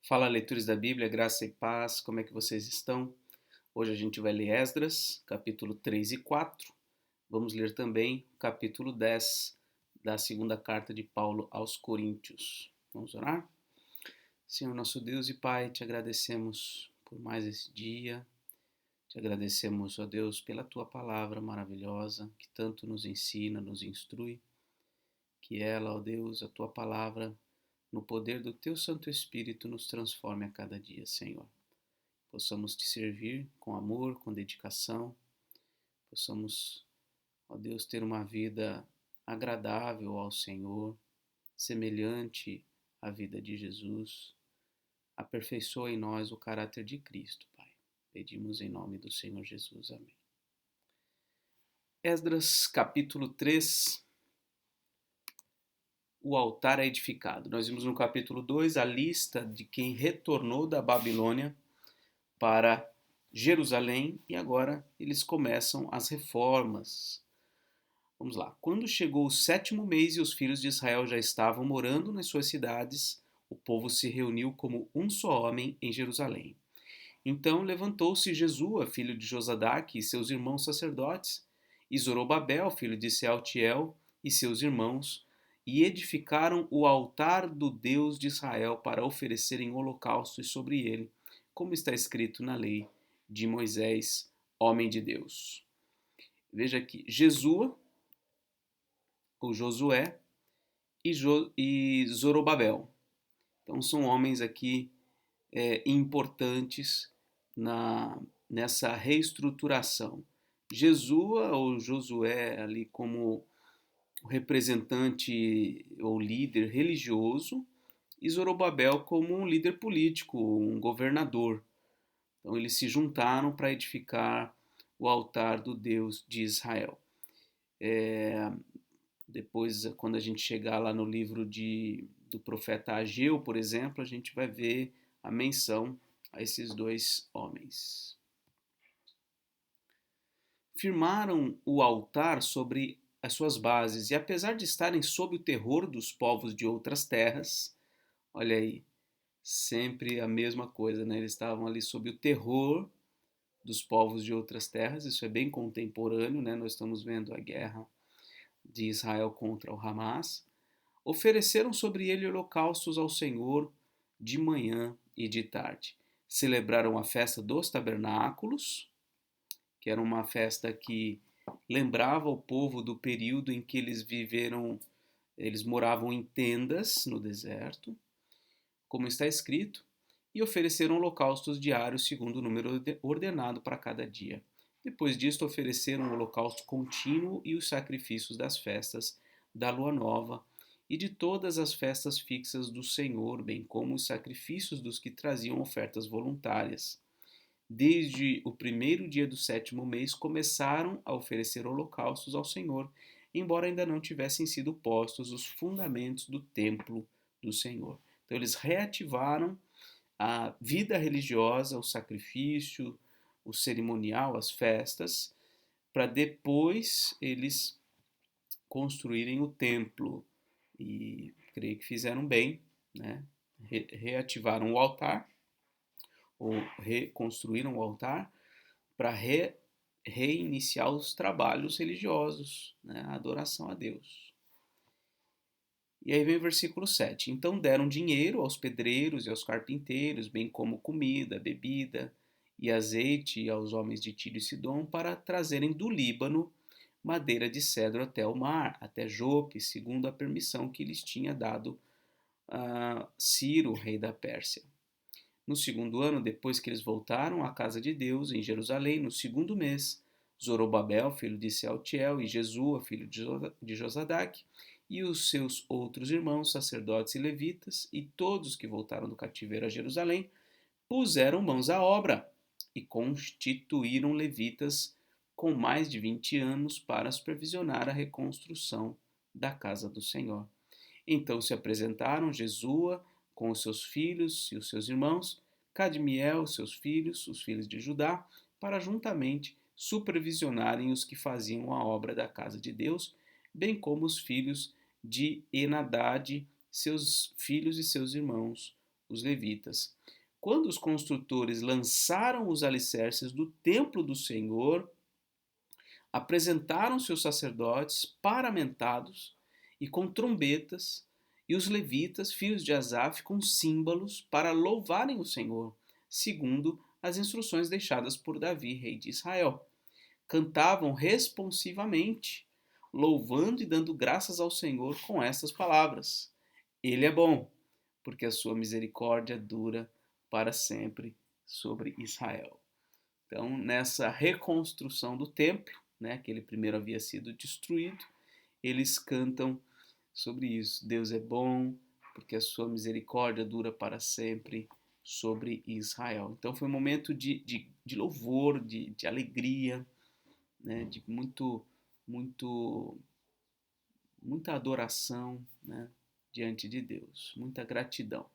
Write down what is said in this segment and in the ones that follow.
Fala, leitores da Bíblia, graça e paz, como é que vocês estão? Hoje a gente vai ler Esdras, capítulo 3 e 4. Vamos ler também o capítulo 10 da segunda carta de Paulo aos Coríntios. Vamos orar? Senhor nosso Deus e Pai, te agradecemos por mais esse dia. Te agradecemos, ó Deus, pela tua palavra maravilhosa, que tanto nos ensina, nos instrui. Que ela, ó Deus, a tua palavra, no poder do teu Santo Espírito, nos transforme a cada dia, Senhor. Possamos te servir com amor, com dedicação, possamos, ó Deus, ter uma vida agradável ao Senhor, semelhante à vida de Jesus. Aperfeiçoa em nós o caráter de Cristo, Pai. Pedimos em nome do Senhor Jesus. Amém. Esdras, capítulo 3. O altar é edificado. Nós vimos no capítulo 2 a lista de quem retornou da Babilônia para Jerusalém e agora eles começam as reformas. Vamos lá. Quando chegou o 7º mês e os filhos de Israel já estavam morando nas suas cidades, o povo se reuniu como um só homem em Jerusalém. Então levantou-se Jesua, filho de Josadaque, e seus irmãos sacerdotes, e Zorobabel, filho de Sealtiel, e seus irmãos, e edificaram o altar do Deus de Israel para oferecerem holocaustos sobre ele, como está escrito na lei de Moisés, homem de Deus. Veja aqui, Jesua, ou Josué, e Zorobabel. Então são homens aqui importantes nessa reestruturação. Jesua ou Josué ali como representante ou líder religioso e Zorobabel como um líder político, um governador. Então eles se juntaram para edificar o altar do Deus de Israel. Depois, quando a gente chegar lá no livro do profeta Ageu, por exemplo, a gente vai ver a menção a esses dois homens. Firmaram o altar sobre as suas bases e, apesar de estarem sob o terror dos povos de outras terras, olha aí, sempre a mesma coisa, né? Eles estavam ali sob o terror dos povos de outras terras, isso é bem contemporâneo, né? Nós estamos vendo a guerra de Israel contra o Hamas. Ofereceram sobre ele holocaustos ao Senhor de manhã e de tarde. Celebraram a festa dos tabernáculos, que era uma festa que lembrava o povo do período em que eles moravam em tendas no deserto, como está escrito, e ofereceram holocaustos diários segundo o número ordenado para cada dia. Depois disto, ofereceram o holocausto contínuo e os sacrifícios das festas da lua nova e de todas as festas fixas do Senhor, bem como os sacrifícios dos que traziam ofertas voluntárias. Desde o primeiro dia do 7º mês, começaram a oferecer holocaustos ao Senhor, embora ainda não tivessem sido postos os fundamentos do templo do Senhor. Então, eles reativaram a vida religiosa, o sacrifício, o cerimonial, as festas, para depois eles construírem o templo. E creio que fizeram bem, né? Reativaram o altar, ou reconstruíram o altar, para reiniciar os trabalhos religiosos, né? A adoração a Deus. E aí vem o versículo 7. Então deram dinheiro aos pedreiros e aos carpinteiros, bem como comida, bebida e azeite aos homens de Tiro e Sidom para trazerem do Líbano madeira de cedro até o mar, até Jope, segundo a permissão que lhes tinha dado Ciro, rei da Pérsia. No segundo ano, depois que eles voltaram à casa de Deus, em Jerusalém, no segundo mês, Zorobabel, filho de Sealtiel, e Jesua, filho de Josadaque, e os seus outros irmãos, sacerdotes e levitas, e todos que voltaram do cativeiro a Jerusalém, puseram mãos à obra e constituíram levitas com mais de 20 anos para supervisionar a reconstrução da casa do Senhor. Então se apresentaram Jesua com os seus filhos e os seus irmãos, Cadmiel, seus filhos, os filhos de Judá, para juntamente supervisionarem os que faziam a obra da casa de Deus, bem como os filhos de Enadade, seus filhos e seus irmãos, os levitas. Quando os construtores lançaram os alicerces do templo do Senhor, apresentaram seus sacerdotes paramentados e com trombetas, e os levitas, filhos de Asaf, com símbolos para louvarem o Senhor, segundo as instruções deixadas por Davi, rei de Israel. Cantavam responsivamente, louvando e dando graças ao Senhor com estas palavras: Ele é bom, porque a sua misericórdia dura para sempre sobre Israel. Então, nessa reconstrução do templo, né, que ele primeiro havia sido destruído, eles cantam sobre isso. Deus é bom, porque a sua misericórdia dura para sempre sobre Israel. Então foi um momento de louvor, de alegria, né, de muita adoração, né, diante de Deus, muita gratidão.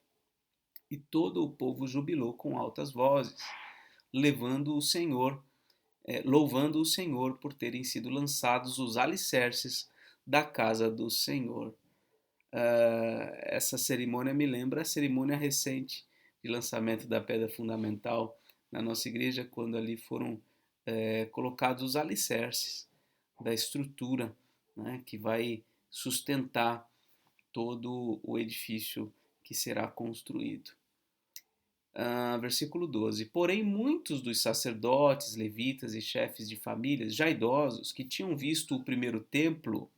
E todo o povo jubilou com altas vozes, levando o Senhor, louvando o Senhor por terem sido lançados os alicerces da casa do Senhor. Essa cerimônia me lembra a cerimônia recente de lançamento da pedra fundamental na nossa igreja, quando ali foram colocados os alicerces da estrutura, né, que vai sustentar todo o edifício que será construído. Versículo 12. Porém, muitos dos sacerdotes, levitas e chefes de famílias, já idosos, que tinham visto o primeiro templo,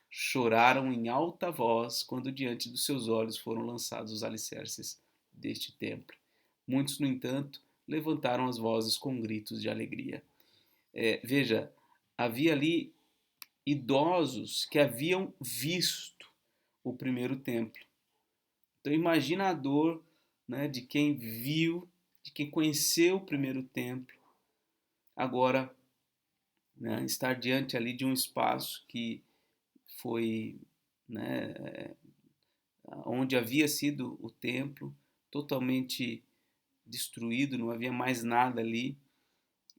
choraram em alta voz quando diante dos seus olhos foram lançados os alicerces deste templo. Muitos, no entanto, levantaram as vozes com gritos de alegria. Veja, havia ali idosos que haviam visto o primeiro templo. Então imagina a dor, né, de quem viu, de quem conheceu o primeiro templo, agora, né, estar diante ali de um espaço que foi, né, onde havia sido o templo, totalmente destruído, não havia mais nada ali,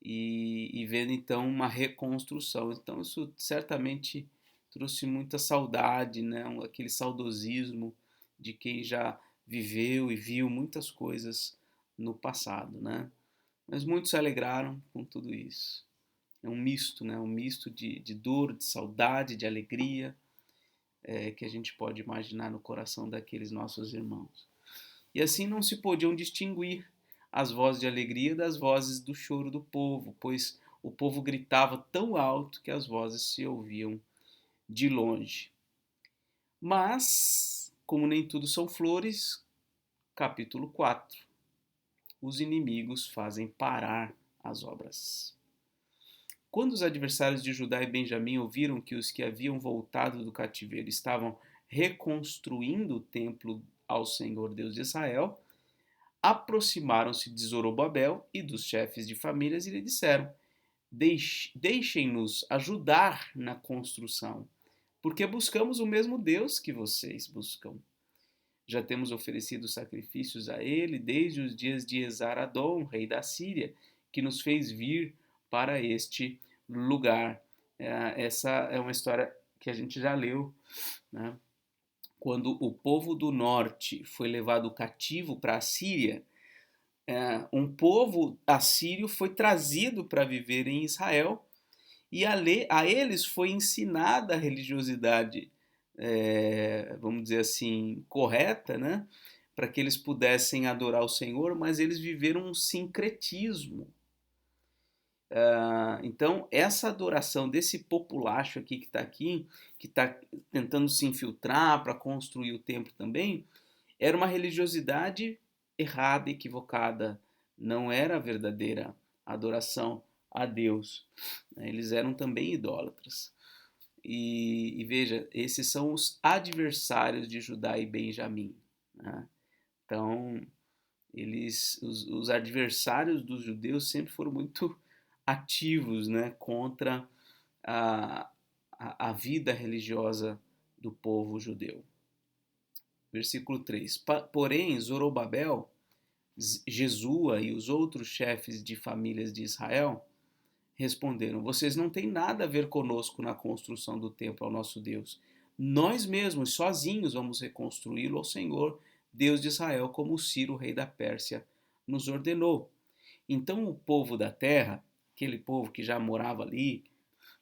e vendo então uma reconstrução. Então isso certamente trouxe muita saudade, né, aquele saudosismo de quem já viveu e viu muitas coisas no passado, né? Mas muitos se alegraram com tudo isso. É um misto, né? Um misto de dor, de saudade, de alegria, que a gente pode imaginar no coração daqueles nossos irmãos. E assim não se podiam distinguir as vozes de alegria das vozes do choro do povo, pois o povo gritava tão alto que as vozes se ouviam de longe. Mas, como nem tudo são flores, capítulo 4, os inimigos fazem parar as obras. Quando os adversários de Judá e Benjamim ouviram que os que haviam voltado do cativeiro estavam reconstruindo o templo ao Senhor Deus de Israel, aproximaram-se de Zorobabel e dos chefes de famílias e lhe disseram: Deixem-nos ajudar na construção, porque buscamos o mesmo Deus que vocês buscam. Já temos oferecido sacrifícios a ele desde os dias de Esar-Adom, rei da Síria, que nos fez vir para este lugar. Essa é uma história que a gente já leu, né? Quando o povo do norte foi levado cativo para a Síria, um povo assírio foi trazido para viver em Israel e a eles foi ensinada a religiosidade, vamos dizer assim, correta, né? Para que eles pudessem adorar o Senhor, mas eles viveram um sincretismo. Então, essa adoração desse populacho aqui, que está tentando se infiltrar para construir o templo também, era uma religiosidade errada, equivocada. Não era a verdadeira adoração a Deus. Eles eram também idólatras. E veja, esses são os adversários de Judá e Benjamim, né? Então, os adversários dos judeus sempre foram muito ativos, né, contra a vida religiosa do povo judeu. Versículo 3. Porém, Zorobabel, Jesua e os outros chefes de famílias de Israel responderam: Vocês não têm nada a ver conosco na construção do templo ao nosso Deus. Nós mesmos, sozinhos, vamos reconstruí-lo ao Senhor, Deus de Israel, como Ciro, rei da Pérsia, nos ordenou. Então o povo da terra, aquele povo que já morava ali,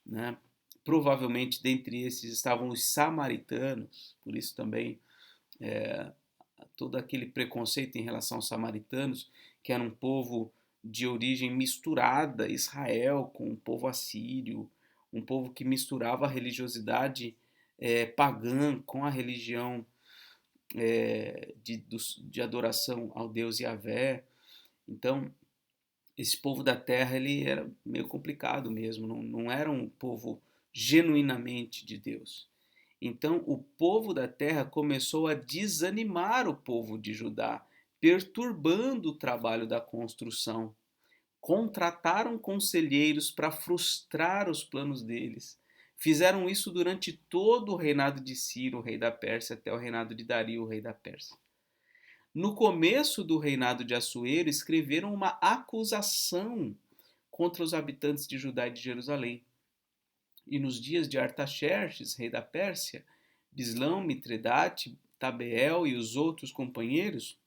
né, provavelmente dentre esses estavam os samaritanos, por isso também é, todo aquele preconceito em relação aos samaritanos, que era um povo de origem misturada, Israel com o povo assírio, um povo que misturava a religiosidade pagã com a religião de adoração ao Deus Yahvé. Então, esse povo da terra ele era meio complicado mesmo, não era um povo genuinamente de Deus. Então o povo da terra começou a desanimar o povo de Judá, perturbando o trabalho da construção. Contrataram conselheiros para frustrar os planos deles. Fizeram isso durante todo o reinado de Ciro, rei da Pérsia, até o reinado de Dario, rei da Pérsia. No começo do reinado de Assuero, escreveram uma acusação contra os habitantes de Judá e de Jerusalém. E nos dias de Artaxerxes, rei da Pérsia, Bislão, Mitredate, Tabeel e os outros companheiros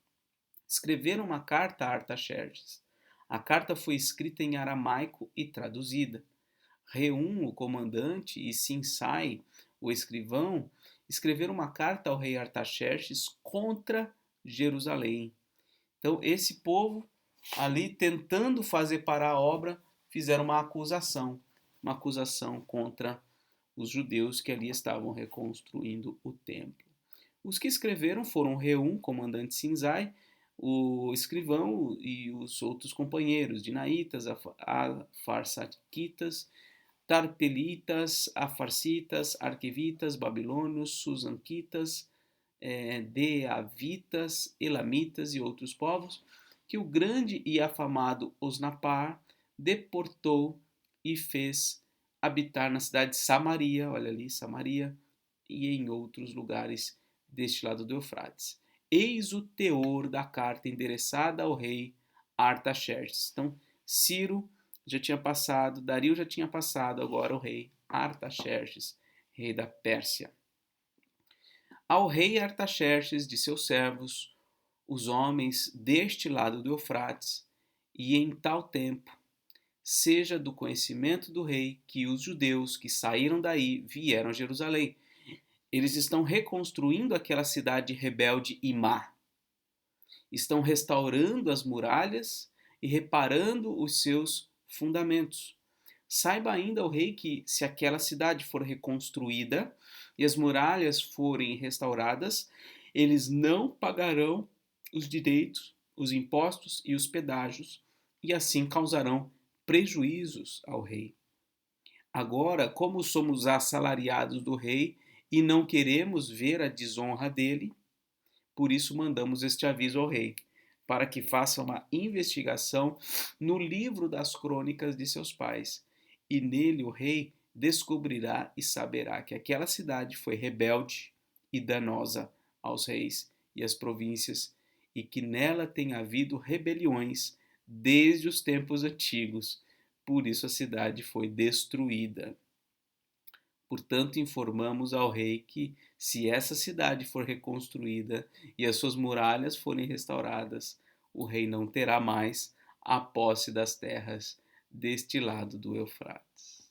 escreveram uma carta a Artaxerxes. A carta foi escrita em aramaico e traduzida. Reum, o comandante, e Sinsai, o escrivão, escreveram uma carta ao rei Artaxerxes contra Jerusalém. Então, esse povo ali tentando fazer parar a obra, fizeram uma acusação contra os judeus que ali estavam reconstruindo o templo. Os que escreveram foram Reum, comandante Sinzai, o escrivão e os outros companheiros, Dinaitas, Afarsaquitas, Tarpelitas, Afarsitas, Arquevitas, Babilônios, Susanquitas, Deavitas, Elamitas e outros povos, que o grande e afamado Osnapar deportou e fez habitar na cidade de Samaria, olha ali, Samaria, e em outros lugares deste lado do Eufrates. Eis o teor da carta endereçada ao rei Artaxerxes. Então, Ciro já tinha passado, Dario já tinha passado, agora o rei Artaxerxes, rei da Pérsia. Ao rei Artaxerxes de seus servos, os homens deste lado do Eufrates, e em tal tempo, seja do conhecimento do rei que os judeus que saíram daí vieram a Jerusalém. Eles estão reconstruindo aquela cidade rebelde e má. Estão restaurando as muralhas e reparando os seus fundamentos. Saiba ainda o rei que, se aquela cidade for reconstruída e as muralhas forem restauradas, eles não pagarão os direitos, os impostos e os pedágios, e assim causarão prejuízos ao rei. Agora, como somos assalariados do rei e não queremos ver a desonra dele, por isso mandamos este aviso ao rei, para que faça uma investigação no livro das crônicas de seus pais, e nele o rei descobrirá e saberá que aquela cidade foi rebelde e danosa aos reis e às províncias, e que nela tem havido rebeliões desde os tempos antigos. Por isso a cidade foi destruída. Portanto, informamos ao rei que, se essa cidade for reconstruída e as suas muralhas forem restauradas, o rei não terá mais a posse das terras deste lado do Eufrates.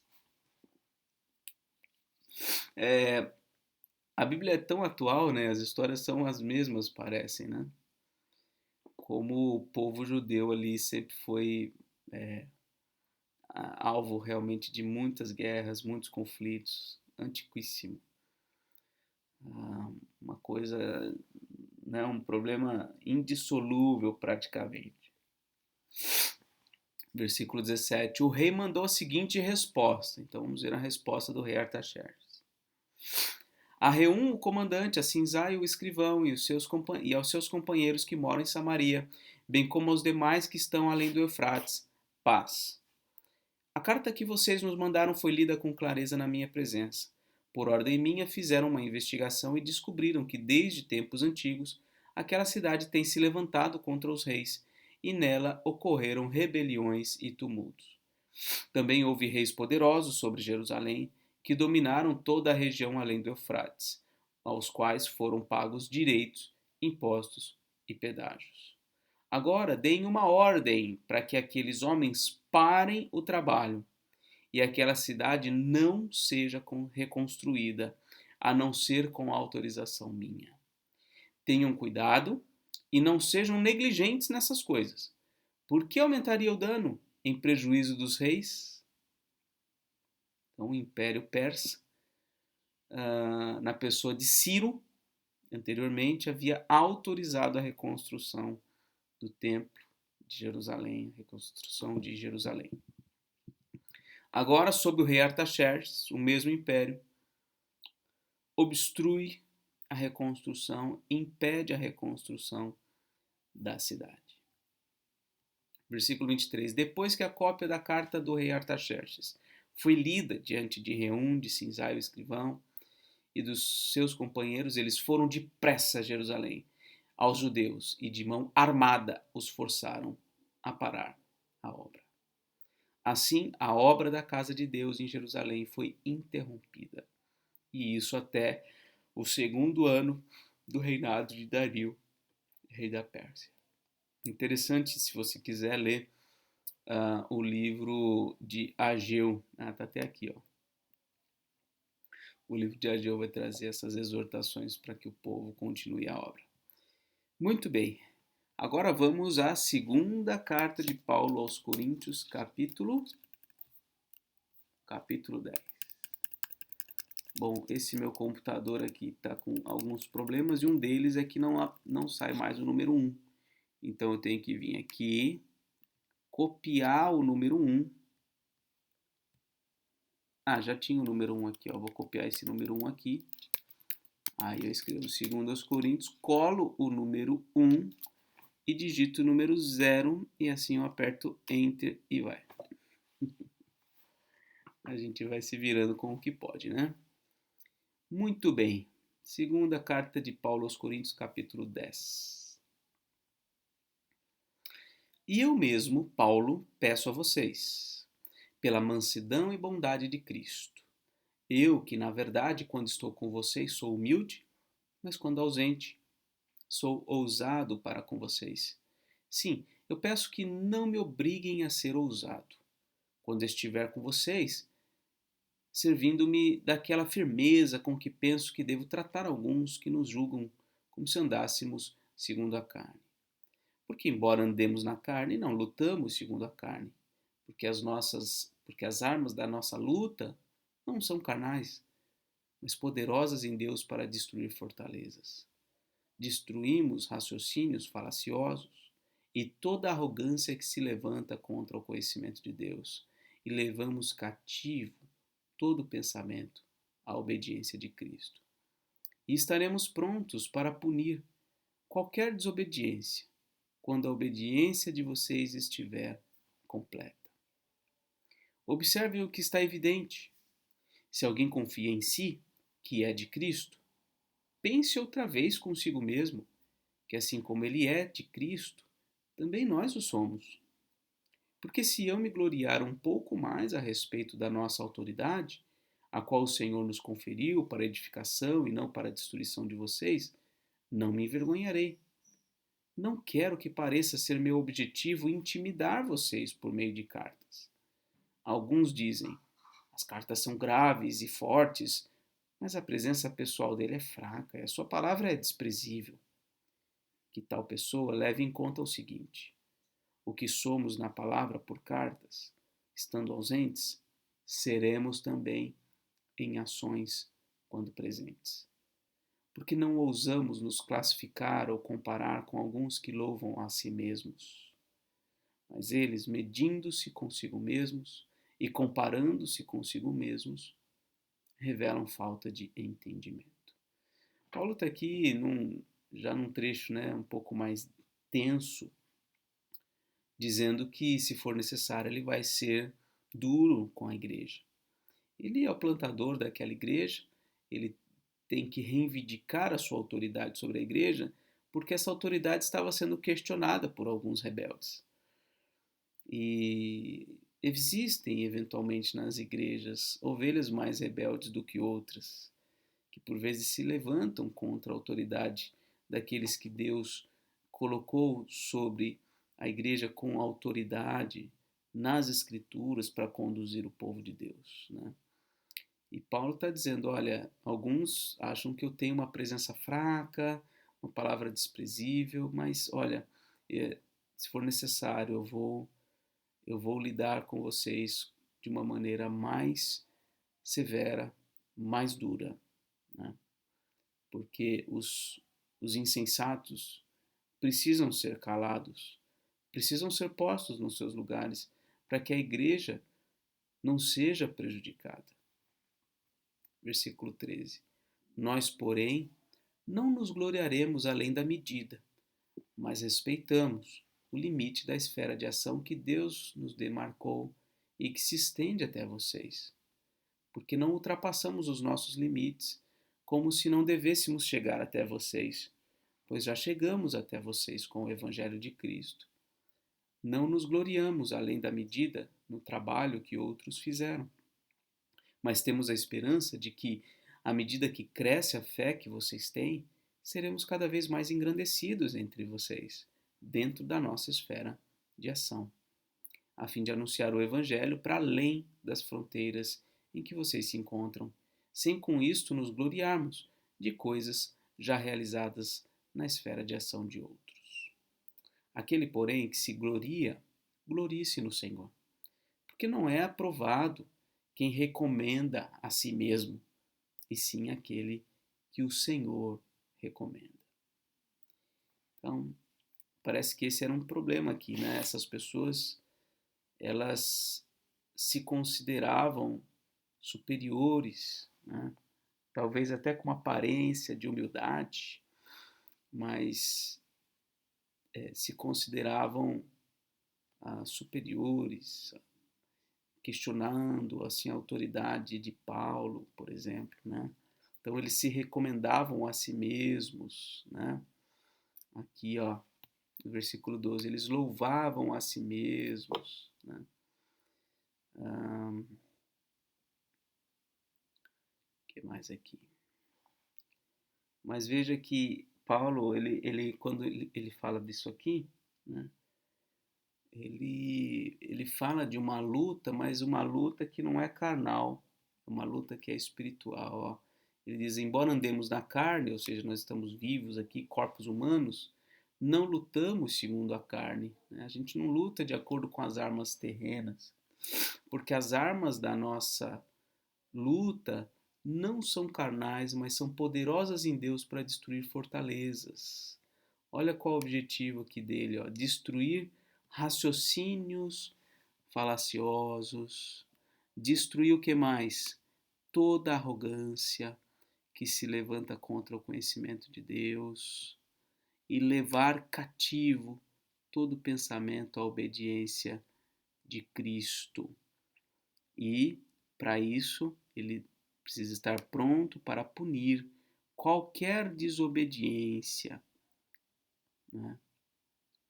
A Bíblia é tão atual, né? As histórias são as mesmas, parecem, né? Como o povo judeu ali sempre foi alvo realmente de muitas guerras, muitos conflitos, antiquíssimo. Uma coisa, né, um problema indissolúvel praticamente. Versículo 17. O rei mandou a seguinte resposta. Então vamos ver a resposta do rei Artaxerxes. A Reum, o comandante, a Sinzai, o escrivão, e aos seus companheiros que moram em Samaria, bem como aos demais que estão além do Eufrates, paz. A carta que vocês nos mandaram foi lida com clareza na minha presença. Por ordem minha, fizeram uma investigação e descobriram que, desde tempos antigos, aquela cidade tem se levantado contra os reis, e nela ocorreram rebeliões e tumultos. Também houve reis poderosos sobre Jerusalém, que dominaram toda a região além do Eufrates, aos quais foram pagos direitos impostos e pedágios. Agora deem uma ordem para que aqueles homens parem o trabalho e aquela cidade não seja reconstruída, a não ser com autorização minha. Tenham cuidado e não sejam negligentes nessas coisas. Por que aumentaria o dano em prejuízo dos reis? Então, o Império Persa, na pessoa de Ciro, anteriormente, havia autorizado a reconstrução do Templo de Jerusalém, reconstrução de Jerusalém. Agora, sob o rei Artaxerxes, o mesmo império obstrui a reconstrução, impede a reconstrução da cidade. Versículo 23. Depois que a cópia da carta do rei Artaxerxes foi lida diante de Reum, de Cinzai, o escrivão, e dos seus companheiros, eles foram depressa a Jerusalém, aos judeus, e de mão armada os forçaram a parar a obra. Assim, a obra da casa de Deus em Jerusalém foi interrompida. E isso até o segundo ano do reinado de Dario, rei da Pérsia. Interessante, se você quiser ler o livro de Ageu. Tá até aqui, ó. O livro de Ageu vai trazer essas exortações para que o povo continue a obra. Muito bem. Agora vamos à segunda carta de Paulo aos Coríntios, capítulo 10. Bom, esse meu computador aqui está com alguns problemas e um deles é que não sai mais o número 1. Então eu tenho que vir aqui, copiar o número 1. Já tinha o número 1 aqui, ó. Vou copiar esse número 1 aqui. Aí eu escrevo 2 Coríntios, colo o número 1 e digito o número 0 e assim eu aperto Enter e vai. A gente vai se virando com o que pode, né? Muito bem. Segunda carta de Paulo aos Coríntios, capítulo 10. E eu mesmo, Paulo, peço a vocês, pela mansidão e bondade de Cristo. Eu, que na verdade, quando estou com vocês, sou humilde, mas quando ausente, sou ousado para com vocês. Sim, eu peço que não me obriguem a ser ousado. Quando estiver com vocês, servindo-me daquela firmeza com que penso que devo tratar alguns que nos julgam como se andássemos segundo a carne. Porque, embora andemos na carne, não lutamos segundo a carne, porque as armas da nossa luta não são carnais, mas poderosas em Deus para destruir fortalezas. Destruímos raciocínios falaciosos e toda arrogância que se levanta contra o conhecimento de Deus, e levamos cativo todo pensamento à obediência de Cristo. E estaremos prontos para punir qualquer desobediência, quando a obediência de vocês estiver completa. Observem o que está evidente. Se alguém confia em si, que é de Cristo, pense outra vez consigo mesmo, que assim como ele é de Cristo, também nós o somos. Porque se eu me gloriar um pouco mais a respeito da nossa autoridade, a qual o Senhor nos conferiu para edificação e não para a destruição de vocês, não me envergonharei. Não quero que pareça ser meu objetivo intimidar vocês por meio de cartas. Alguns dizem, as cartas são graves e fortes, mas a presença pessoal dele é fraca e a sua palavra é desprezível. Que tal pessoa leve em conta o seguinte: o que somos na palavra por cartas, estando ausentes, seremos também em ações quando presentes. Porque não ousamos nos classificar ou comparar com alguns que louvam a si mesmos. Mas eles, medindo-se consigo mesmos e comparando-se consigo mesmos, revelam falta de entendimento. Paulo está aqui já num trecho, né, um pouco mais tenso, dizendo que, se for necessário, ele vai ser duro com a igreja. Ele é o plantador daquela igreja, ele tem que reivindicar a sua autoridade sobre a igreja, porque essa autoridade estava sendo questionada por alguns rebeldes. E existem, eventualmente, nas igrejas, ovelhas mais rebeldes do que outras, que por vezes se levantam contra a autoridade daqueles que Deus colocou sobre a igreja com autoridade nas Escrituras para conduzir o povo de Deus, né? E Paulo está dizendo, olha, alguns acham que eu tenho uma presença fraca, uma palavra desprezível, mas olha, se for necessário, eu vou lidar com vocês de uma maneira mais severa, mais dura, né? Porque os insensatos precisam ser calados, precisam ser postos nos seus lugares, para que a igreja não seja prejudicada. Versículo 13. Nós, porém, não nos gloriaremos além da medida, mas respeitamos o limite da esfera de ação que Deus nos demarcou e que se estende até vocês, porque não ultrapassamos os nossos limites, como se não devêssemos chegar até vocês, pois já chegamos até vocês com o Evangelho de Cristo. Não nos gloriamos além da medida no trabalho que outros fizeram, mas temos a esperança de que, à medida que cresce a fé que vocês têm, seremos cada vez mais engrandecidos entre vocês, dentro da nossa esfera de ação, a fim de anunciar o Evangelho para além das fronteiras em que vocês se encontram, sem com isto nos gloriarmos de coisas já realizadas na esfera de ação de outros. Aquele, porém, que se gloria, glorie-se no Senhor, porque não é aprovado quem recomenda a si mesmo, e sim aquele que o Senhor recomenda. Então, parece que esse era um problema aqui, né? Essas pessoas, elas se consideravam superiores, né? Talvez até com uma aparência de humildade, mas se consideravam superiores, questionando assim a autoridade de Paulo, por exemplo, né? Então eles se recomendavam a si mesmos, né? Aqui, ó, no versículo 12, eles louvavam a si mesmos, né? O que mais aqui? Mas veja que Paulo, quando ele fala disso aqui, né? Ele fala de uma luta, mas uma luta que não é carnal, uma luta que é espiritual. Ó. Ele diz, embora andemos na carne, ou seja, nós estamos vivos aqui, corpos humanos, não lutamos segundo a carne. Né? A gente não luta de acordo com as armas terrenas, porque as armas da nossa luta não são carnais, mas são poderosas em Deus para destruir fortalezas. Olha qual o objetivo aqui dele, ó, destruir raciocínios falaciosos, destruir o que mais? Toda arrogância que se levanta contra o conhecimento de Deus e levar cativo todo pensamento à obediência de Cristo. E, para isso, ele precisa estar pronto para punir qualquer desobediência, né?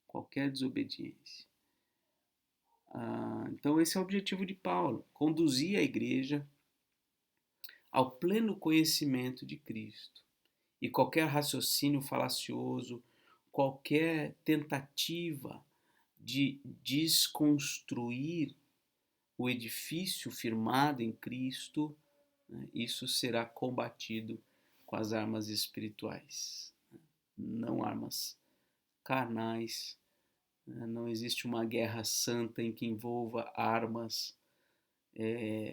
Qualquer desobediência. Então esse é o objetivo de Paulo, conduzir a igreja ao pleno conhecimento de Cristo. E qualquer raciocínio falacioso, qualquer tentativa de desconstruir o edifício firmado em Cristo, né, isso será combatido com as armas espirituais, não armas carnais. Não existe uma guerra santa em que envolva armas.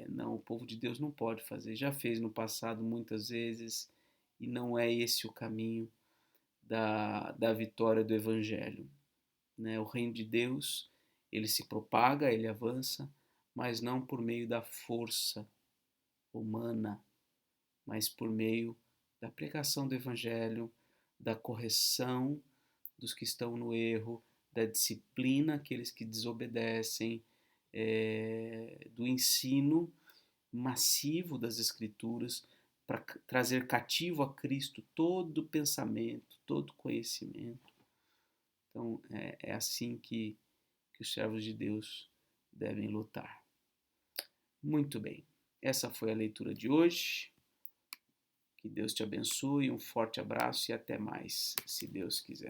Não, o povo de Deus não pode fazer. Já fez no passado muitas vezes e não é esse o caminho da vitória do Evangelho. Né? O reino de Deus, ele se propaga, ele avança, mas não por meio da força humana, mas por meio da pregação do Evangelho, da correção dos que estão no erro, da disciplina aqueles que desobedecem, do ensino massivo das Escrituras para trazer cativo a Cristo todo pensamento, todo conhecimento. Então é assim que os servos de Deus devem lutar. Muito bem, essa foi a leitura de hoje. Que Deus te abençoe, um forte abraço e até mais, se Deus quiser.